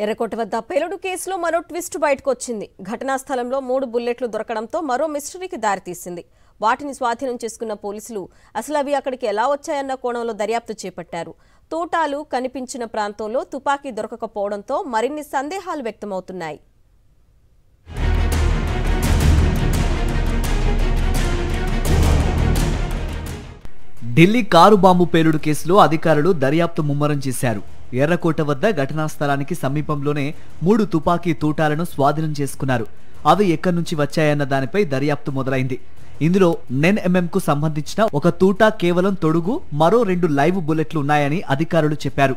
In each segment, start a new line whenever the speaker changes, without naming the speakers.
ఎర్రకోట వద్ద పేలుడు కేసులో మరో ట్విస్ట్ బయటకొచ్చింది. ఘటనా స్థలంలో 3 బుల్లెట్లు దొరకడంతో మరో మిస్టరీకి దారితీసింది. వాటిని స్వాధీనం చేసుకున్న పోలీసులు అసలు అవి అక్కడికి ఎలా వచ్చాయన్న కోణంలో దర్యాప్తు చేపట్టారు. తోటాలు కనిపించిన ప్రాంతంలో తుపాకీ దొరకకపోవడంతో మరిన్ని సందేహాలు వ్యక్తమవుతున్నాయి.
ఢిల్లీ కారు బాంబు పేలుడు కేసులో అధికారులు దర్యాప్తు ముమ్మరం చేశారు. ఎర్రకోట వద్ద ఘటనా స్థలానికి సమీపంలోనే 3 తుపాకీ తూటాలను స్వాధీనం చేసుకున్నారు. అవి ఎక్కడి నుంచి వచ్చాయన్న దానిపై దర్యాప్తు మొదలైంది. ఇందులో 9 mm కు సంబంధించిన ఒక తూటా కేవలం తొడుగు, మరో 2 లైవ్ బుల్లెట్లు ఉన్నాయని అధికారులు చెప్పారు.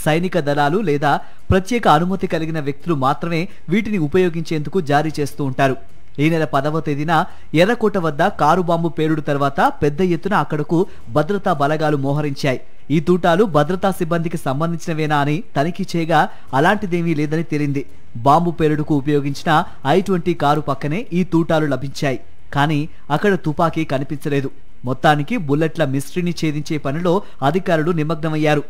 సైనిక దళాలు లేదా ప్రత్యేక అనుమతి కలిగిన వ్యక్తులు మాత్రమే వీటిని ఉపయోగించేందుకు జారీ చేస్తూ ఉంటారు. ఈ నెల 10వ తేదీన ఎర్రకోట వద్ద కారు బాంబు పేలుడు తర్వాత పెద్ద ఎత్తున అక్కడకు భద్రతా బలగాలు మోహరించాయి. ఈ తూటాలు భద్రతా సిబ్బందికి సంబంధించినవేనా అని తనిఖీ చేయగా అలాంటిదేమీ లేదని తేలింది. బాంబు పేలుడుకు ఉపయోగించిన I-20 కారు పక్కనే ఈ తూటాలు లభించాయి. కానీ అక్కడ తుపాకీ కనిపించలేదు. మొత్తానికి బుల్లెట్ల మిస్టరీని ఛేదించే పనిలో అధికారులు నిమగ్నమయ్యారు.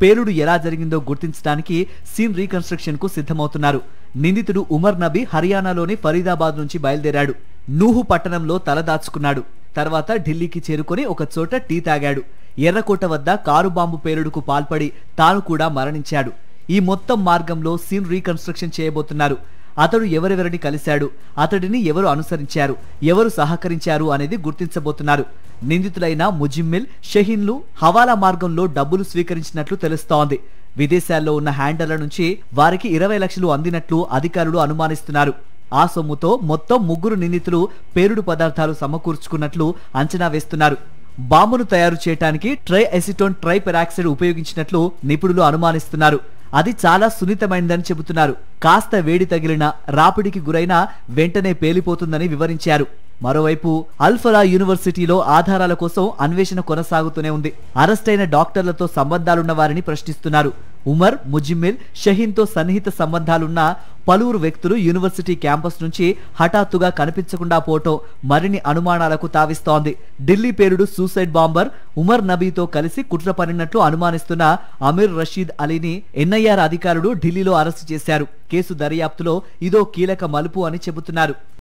పేలుడు ఎలా జరిగిందో గుర్తించడానికి సీన్ రీకన్స్ట్రక్షన్ కు సిద్ధమవుతున్నారు. నిందితుడు ఉమర్ నబీ హర్యానాలోని ఫరీదాబాద్ నుంచి బయలుదేరాడు. నూహు పట్టణంలో తలదాచుకున్నాడు. తర్వాత ఢిల్లీకి చేరుకుని ఒక చోట టీ తాగాడు. ఎర్రకోట వద్ద కారు బాంబు పేలుడుకు పాల్పడి తాను కూడా మరణించాడు. ఈ మొత్తం మార్గంలో సీన్ రీకన్స్ట్రక్షన్ చేయబోతున్నారు. అతడు ఎవరెవరిని కలిశాడు, అతడిని ఎవరు అనుసరించారు, ఎవరు సహకరించారు అనేది గుర్తించబోతున్నారు. నిందితులైన ముజిమ్మిల్, షహీన్లు హవాలా మార్గంలో డబ్బులు స్వీకరించినట్లు తెలుస్తోంది. విదేశాల్లో ఉన్న హ్యాండర్ల నుంచి వారికి 20 లక్షలు అందినట్లు అధికారులు అనుమానిస్తున్నారు. ఆ సొమ్ముతో మొత్తం 3 నిందితులు పేలుడు పదార్థాలు సమకూర్చుకున్నట్లు అంచనా వేస్తున్నారు. బాంబును తయారు చేయడానికి ట్రైఎసిటోన్ ట్రైపెరాక్సైడ్ ఉపయోగించినట్లు నిపుణులు అనుమానిస్తున్నారు. అది చాలా సున్నితమైనదని చెబుతున్నారు. కాస్త వేడి తగిలిన, రాపిడికి గురైనా వెంటనే పేలిపోతుందని వివరించారు. మరోవైపు అల్ఫలా యూనివర్సిటీలో ఆధారాల కోసం అన్వేషణ కొనసాగుతూనే ఉంది. అరెస్టైన డాక్టర్లతో సంబంధాలున్న వారిని ప్రశ్నిస్తున్నారు. ఉమర్, ముజిమ్మిల్, షహీన్తో సన్నిహిత సంబంధాలున్న పలువురు వ్యక్తులు యూనివర్సిటీ క్యాంపస్ నుంచి హఠాత్తుగా కనిపించకుండా పోవటం మరిన్ని అనుమానాలకు తావిస్తోంది. ఢిల్లీ పేలుడు సూసైడ్ బాంబర్ ఉమర్ నబీతో కలిసి కుట్ర పన్నినట్లు అనుమానిస్తున్న అమీర్ రషీద్ అలీని NIR అధికారులు ఢిల్లీలో అరెస్టు చేశారు. కేసు దర్యాప్తులో ఇదో కీలక మలుపు అని చెబుతున్నారు.